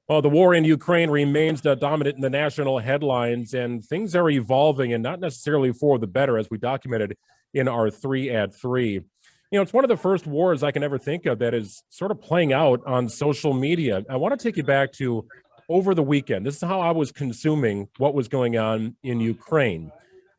Well, the war in Ukraine remains dominant in the national headlines, and things are evolving and not necessarily for the better, as we documented in our 3 at 3. It's one of the first wars I can ever think of that is sort of playing out on social media. I want to take you back to over the weekend. This is how I was consuming what was going on in Ukraine.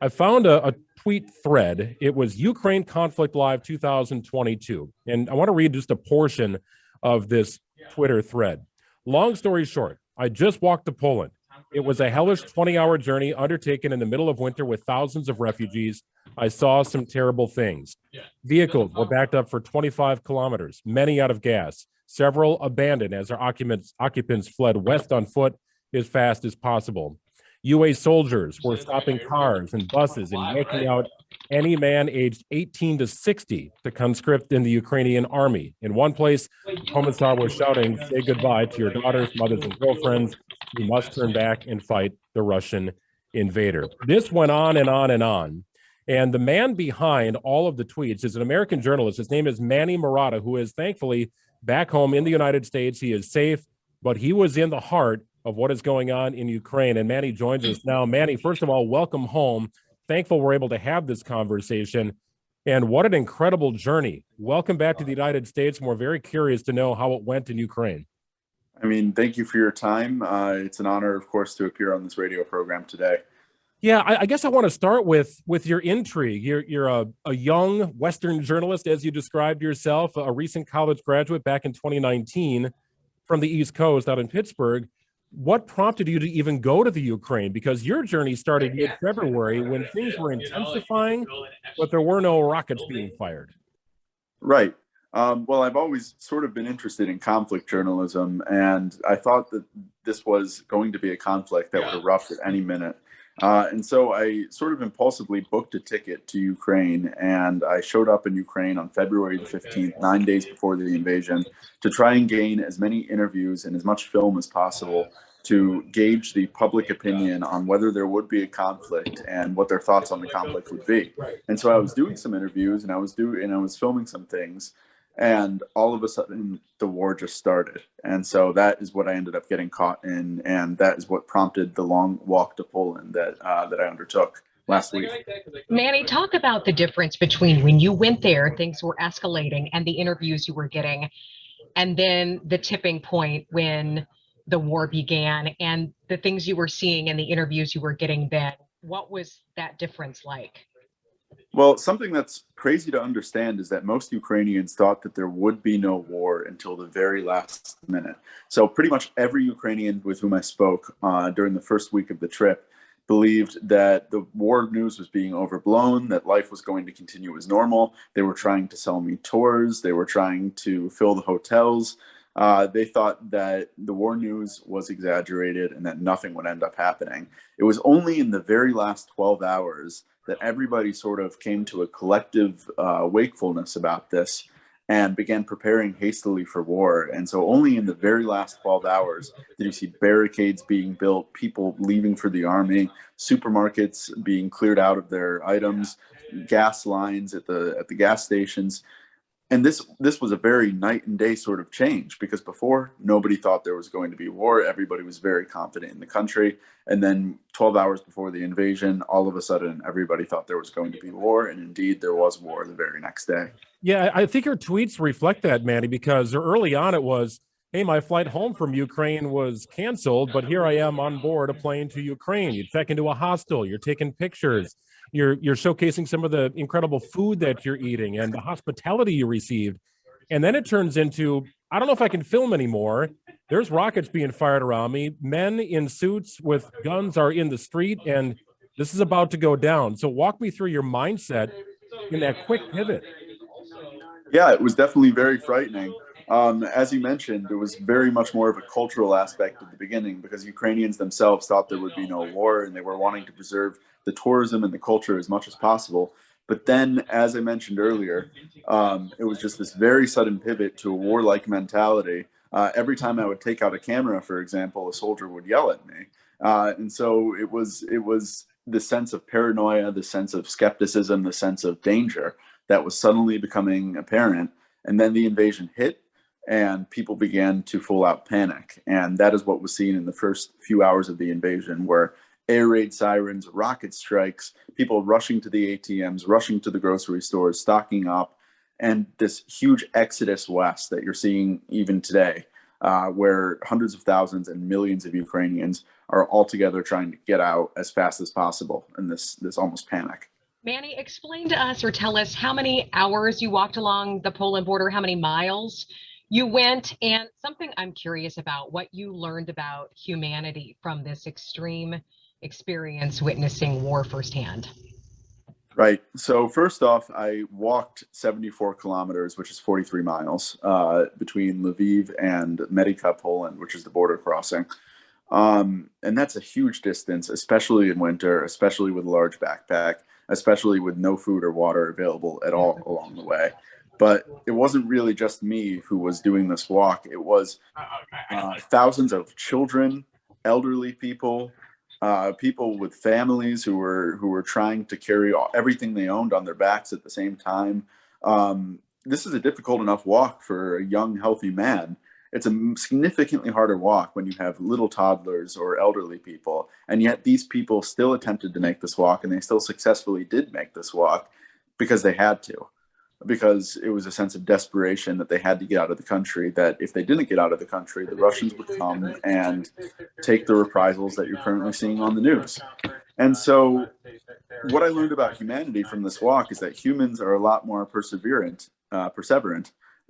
I found a tweet thread. It was Ukraine Conflict Live 2022. And I want to read just a portion of this Twitter thread. Long story short, I just walked to Poland. It was a hellish 20-hour journey undertaken in the middle of winter with thousands of refugees. I saw some terrible things. Vehicles were backed up for 25 kilometers, many out of gas, several abandoned as their occupants fled west on foot as fast as possible. UA soldiers were stopping cars and buses and yanking out any man aged 18 to 60 to conscript in the Ukrainian army. In one place, the commissar was shouting, "Say goodbye to your daughters, mothers, and girlfriends. You must turn back and fight the Russian invader." This went on and on and on. And the man behind all of the tweets is an American journalist. His name is Manny Marotta, who is thankfully back home in the United States. He is safe, but he was in the heart of what is going on in Ukraine. And Manny joins us now. Manny, first of all, welcome home. Thankful we're able to have this conversation. And what an incredible journey. Welcome back to the United States. And we're very curious to know how it went in Ukraine. I mean, thank you for your time. It's an honor, of course, to appear on this radio program today. Yeah, I guess I want to start with your intrigue. You're a young Western journalist, as you described yourself, a recent college graduate back in 2019 from the East Coast out in Pittsburgh. What prompted you to even go to the Ukraine? Because your journey started mid-February when things were intensifying, but there were no rockets being fired. Right. Well, I've always sort of been interested in conflict journalism, and I thought that this was going to be a conflict that would erupt at any minute. And so I sort of impulsively booked a ticket to Ukraine, and I showed up in Ukraine on February the 15th, 9 days before the invasion, to try and gain as many interviews and as much film as possible to gauge the public opinion on whether there would be a conflict and what their thoughts on the conflict would be. And so I was doing some interviews, and I was filming some things, and all of a sudden the war just started. And so that is what I ended up getting caught in, and that is what prompted the long walk to Poland that I undertook last week. Manny, talk about the difference between when you went there, things were escalating, and the interviews you were getting, and then the tipping point when the war began and the things you were seeing and the interviews you were getting then. What was that difference like? Well, something that's crazy to understand is that most Ukrainians thought that there would be no war until the very last minute. So pretty much every Ukrainian with whom I spoke during the first week of the trip believed that the war news was being overblown, that life was going to continue as normal. They were trying to sell me tours. They were trying to fill the hotels. They thought that the war news was exaggerated and that nothing would end up happening. It was only in the very last 12 hours that everybody sort of came to a collective wakefulness about this and began preparing hastily for war. And so only in the very last 12 hours did you see barricades being built, people leaving for the army, supermarkets being cleared out of their items, gas lines at the gas stations. And this was a very night and day sort of change, because before nobody thought there was going to be war. Everybody was very confident in the country. And then 12 hours before the invasion, all of a sudden, everybody thought there was going to be war. And indeed, there was war the very next day. Yeah, I think your tweets reflect that, Manny, because early on it was, hey, my flight home from Ukraine was canceled, but here I am on board a plane to Ukraine. You check into a hostel, you're taking pictures. You're showcasing some of the incredible food that you're eating and the hospitality you received. And then it turns into, I don't know if I can film anymore. There's rockets being fired around me. Men in suits with guns are in the street, and this is about to go down. So walk me through your mindset in that quick pivot. Yeah, it was definitely very frightening. As you mentioned, there was very much more of a cultural aspect at the beginning, because Ukrainians themselves thought there would be no war, and they were wanting to preserve the tourism and the culture as much as possible. But then, as I mentioned earlier, it was just this very sudden pivot to a warlike mentality. Every time I would take out a camera, for example, a soldier would yell at me. And so it was the sense of paranoia, the sense of skepticism, the sense of danger that was suddenly becoming apparent. And then the invasion hit. and people began to full out panic. And that is what was seen in the first few hours of the invasion, where air raid sirens, rocket strikes, people rushing to the ATMs, rushing to the grocery stores, stocking up, and this huge exodus west that you're seeing even today, where hundreds of thousands and millions of Ukrainians are all together trying to get out as fast as possible in this almost panic. Manny, explain to us or tell us how many hours you walked along the Poland border, how many miles you went, and something I'm curious about, what you learned about humanity from this extreme experience witnessing war firsthand. Right. So first off, I walked 74 kilometers, which is 43 miles, between Lviv and Medica, Poland, which is the border crossing. And that's a huge distance, especially in winter, especially with a large backpack, especially with no food or water available at all along the way. But it wasn't really just me who was doing this walk. It was thousands of children, elderly people, people with families who were trying to carry everything they owned on their backs at the same time. This is a difficult enough walk for a young, healthy man. It's a significantly harder walk when you have little toddlers or elderly people. And yet these people still attempted to make this walk, and they still successfully did make this walk because they had to, because it was a sense of desperation that they had to get out of the country, that if they didn't get out of the country, the Russians would come and take the reprisals that you're currently seeing on the news. And so what I learned about humanity from this walk is that humans are a lot more perseverant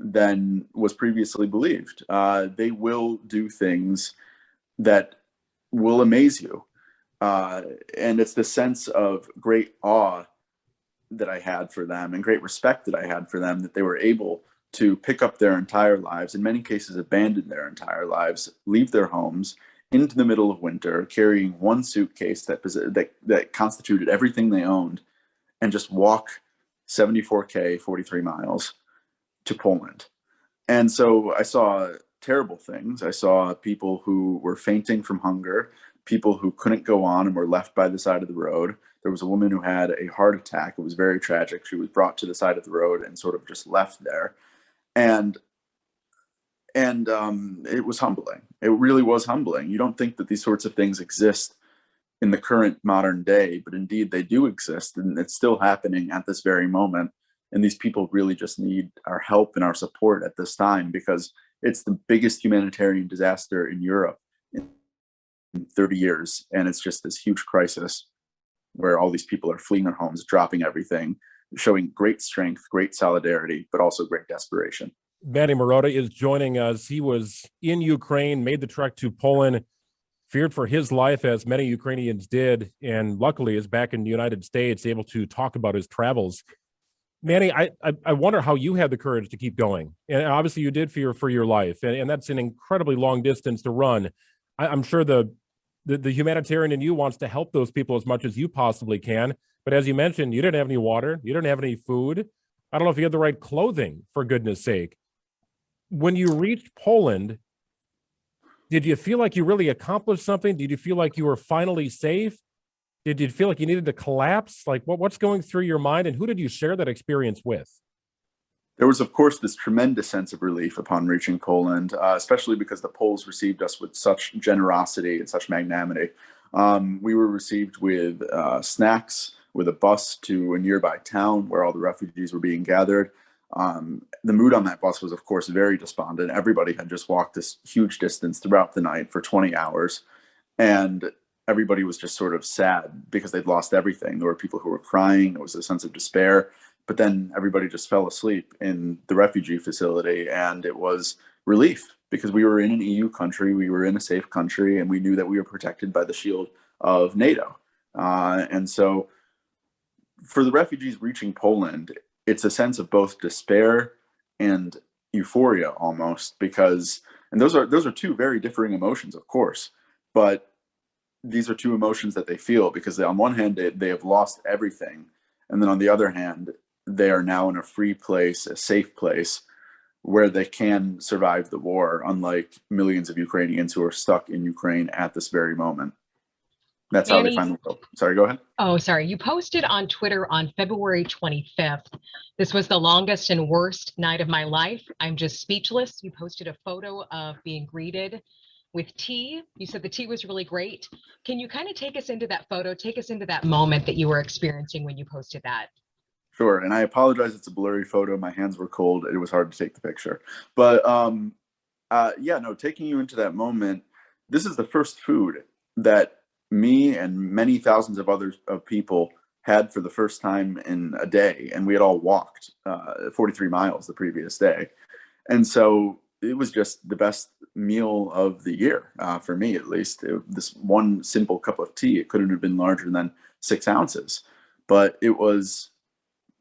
than was previously believed. They will do things that will amaze you. And it's the sense of great awe that I had for them and great respect that I had for them, that they were able to pick up their entire lives, in many cases abandon their entire lives, leave their homes into the middle of winter, carrying one suitcase that constituted everything they owned, and just walk 74K, 43 miles to Poland. And so I saw terrible things. I saw people who were fainting from hunger, people who couldn't go on and were left by the side of the road. There was a woman who had a heart attack. It was very tragic. She was brought to the side of the road and sort of just left there. And it was humbling. It really was humbling. You don't think that these sorts of things exist in the current modern day, but indeed they do exist, and it's still happening at this very moment. And these people really just need our help and our support at this time, because it's the biggest humanitarian disaster in Europe in 30 years. And it's just this huge crisis where all these people are fleeing their homes, dropping everything, showing great strength, great solidarity, but also great desperation. Manny Marotta is joining us. He was in Ukraine, made the trek to Poland, feared for his life, as many Ukrainians did, and luckily is back in the United States, able to talk about his travels. Manny, I wonder how you had the courage to keep going. And obviously you did fear for your life, and that's an incredibly long distance to run. I'm sure the humanitarian in you wants to help those people as much as you possibly can. But as you mentioned, you didn't have any water. You didn't have any food. I don't know if you had the right clothing, for goodness sake. When you reached Poland, did you feel like you really accomplished something? Did you feel like you were finally safe? Did you feel like you needed to collapse? Like what's going through your mind, and who did you share that experience with? There was, of course, this tremendous sense of relief upon reaching Poland, especially because the Poles received us with such generosity and such magnanimity. We were received with snacks, with a bus to a nearby town where all the refugees were being gathered. The mood on that bus was, of course, very despondent. Everybody had just walked this huge distance throughout the night for 20 hours. And everybody was just sort of sad because they'd lost everything. There were people who were crying. There was a sense of despair. But then everybody just fell asleep in the refugee facility. And it was relief because we were in an EU country. We were in a safe country. And we knew that we were protected by the shield of NATO. And so for the refugees reaching Poland, it's a sense of both despair and euphoria almost, because, and those are two very differing emotions, of course, but these are two emotions that they feel because on one hand, they have lost everything. And then on the other hand, they are now in a free place, a safe place where they can survive the war, unlike millions of Ukrainians who are stuck in Ukraine at this very moment. That's how they Manny, finally go. Sorry, go ahead. oh, sorry. You posted on Twitter on February 25th. This was the longest and worst night of my life. I'm just speechless. You posted a photo of being greeted with tea. You said the tea was really great. Can you kind of take us into that photo, take us into that moment that you were experiencing when you posted that? Sure, and I apologize. It's a blurry photo. My hands were cold. It was hard to take the picture. But yeah, no, taking you into that moment, this is the first food that me and many thousands of others of people had for the first time in a day, and we had all walked 43 miles the previous day, and so it was just the best meal of the year for me, at least. This one simple cup of tea, it couldn't have been larger than 6 ounces, but it was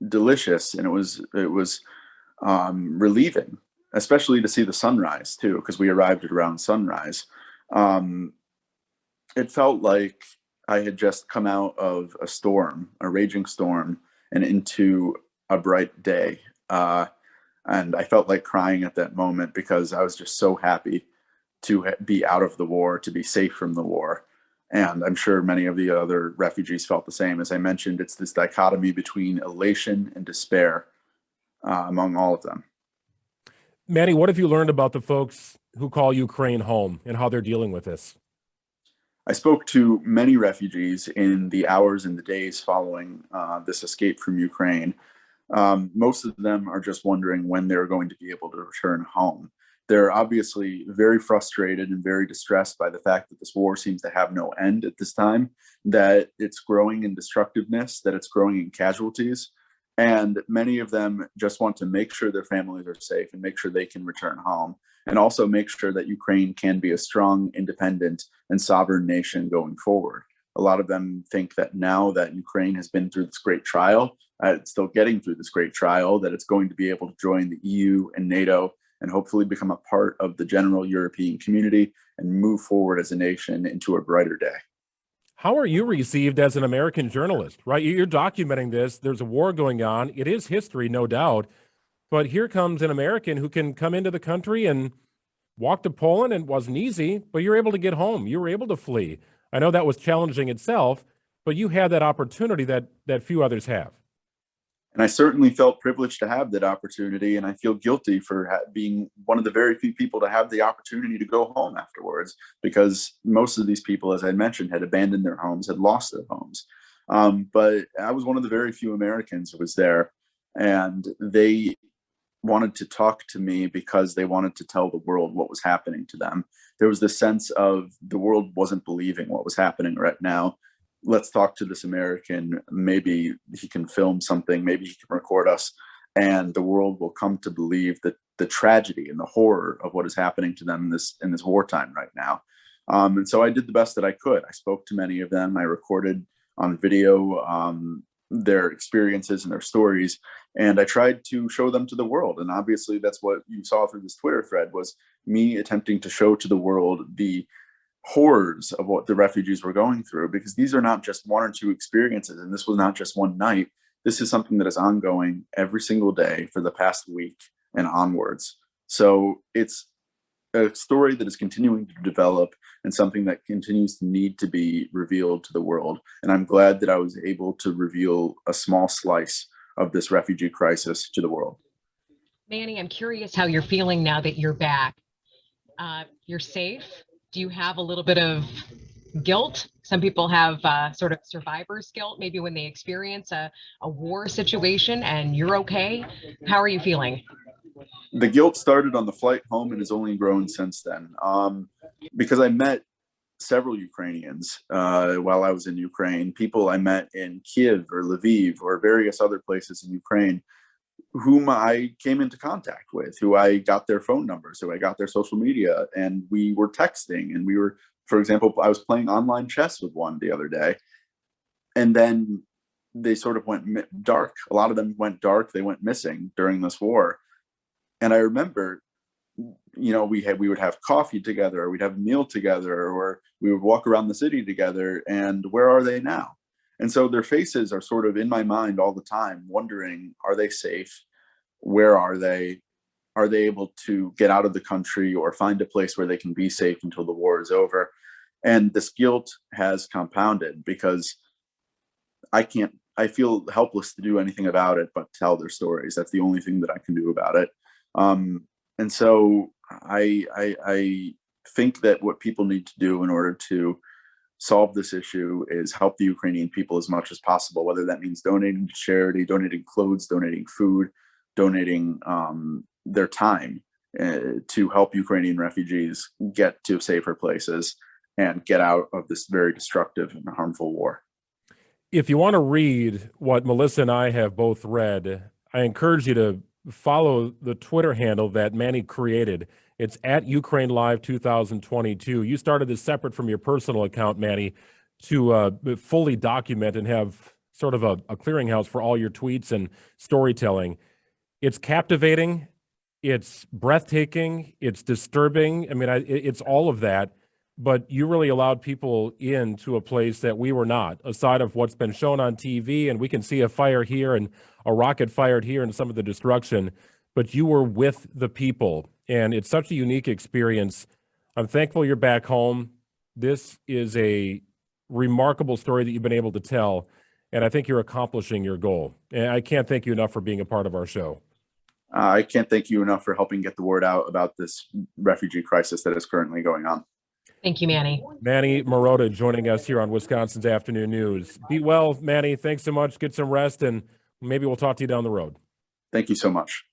delicious, and it was relieving, especially to see the sunrise too, because we arrived at around sunrise. Um, it felt like I had just come out of a storm, a raging storm, and into a bright day. And I felt like crying at that moment because I was just so happy to be out of the war, to be safe from the war. And I'm sure many of the other refugees felt the same. As I mentioned, it's this dichotomy between elation and despair among all of them. Manny, what have you learned about the folks who call Ukraine home and how they're dealing with this? I spoke to many refugees in the hours and the days following this escape from Ukraine. Most of them are just wondering when they're going to be able to return home. They're obviously very frustrated and very distressed by the fact that this war seems to have no end at this time, that it's growing in destructiveness, that it's growing in casualties. And many of them just want to make sure their families are safe and make sure they can return home, and also make sure that Ukraine can be a strong, independent, and sovereign nation going forward. A lot of them think that now that Ukraine has been through this great trial, it's still getting through this great trial, that it's going to be able to join the EU and NATO and hopefully become a part of the general European community and move forward as a nation into a brighter day. How are you received as an American journalist, right? You're documenting this. There's a war going on. It is history, no doubt. But here comes an American who can come into the country and walk to Poland, and it wasn't easy, but you're able to get home. You were able to flee. I know that was challenging itself, but you had that opportunity that few others have. And I certainly felt privileged to have that opportunity. And I feel guilty for being one of the very few people to have the opportunity to go home afterwards, because most of these people, as I mentioned, had abandoned their homes, had lost their homes. But I was one of the very few Americans who was there. And they wanted to talk to me because they wanted to tell the world what was happening to them. There was this sense of the world wasn't believing what was happening right now. Let's talk to this American. Maybe he can film something. Maybe he can record us, and the world will come to believe that the tragedy and the horror of what is happening to them in this wartime right now. And so I did the best that I could. I spoke to many of them. I recorded on video their experiences and their stories, and I tried to show them to the world. And obviously, that's what you saw through this Twitter thread, was me attempting to show to the world the horrors of what the refugees were going through, because these are not just one or two experiences, and this was not just one night. This is something that is ongoing every single day for the past week and onwards. So it's a story that is continuing to develop and something that continues to need to be revealed to the world. And I'm glad that I was able to reveal a small slice of this refugee crisis to the world. Manny, I'm curious how you're feeling now that you're back. You're safe. Do you have a little bit of guilt? Some people have sort of survivor's guilt, maybe when they experience a war situation, and you're okay. How are you feeling? The guilt started on the flight home and has only grown since then, because I met several Ukrainians while I was in Ukraine, people I met in Kiev or Lviv or various other places in Ukraine, whom I came into contact with, who I got their phone numbers, who I got their social media, and we were texting. And we were, for example, I was playing online chess with one the other day, and then they sort of went dark. A lot of them went dark. They went missing during this war. And I remember, you know, we would have coffee together, or we'd have a meal together, or we would walk around the city together, and where are they now? And so their faces are sort of in my mind all the time, wondering, are they safe? Where are they? Are they able to get out of the country or find a place where they can be safe until the war is over? And this guilt has compounded because I feel helpless to do anything about it but tell their stories. That's the only thing that I can do about it. And so I think that what people need to do in order to solve this issue is help the Ukrainian people as much as possible, whether that means donating to charity, donating clothes, donating food, donating their time to help Ukrainian refugees get to safer places and get out of this very destructive and harmful war. If you want to read what Melissa and I have both read, I encourage you to follow the Twitter handle that Manny created. It's at Ukraine Live 2022. You started this separate from your personal account, Manny, to fully document and have sort of a clearinghouse for all your tweets and storytelling. It's captivating. It's breathtaking. It's disturbing. I mean, it's all of that. But you really allowed people into a place that we were not, aside of what's been shown on TV, and we can see a fire here and a rocket fired here and some of the destruction, but you were with the people, and it's such a unique experience. I'm thankful you're back home. This is a remarkable story that you've been able to tell, and I think you're accomplishing your goal. And I can't thank you enough for being a part of our show. I can't thank you enough for helping get the word out about this refugee crisis that is currently going on. Thank you, Manny. Manny Marotta joining us here on Wisconsin's Afternoon News. Be well, Manny. Thanks so much. Get some rest, and maybe we'll talk to you down the road. Thank you so much.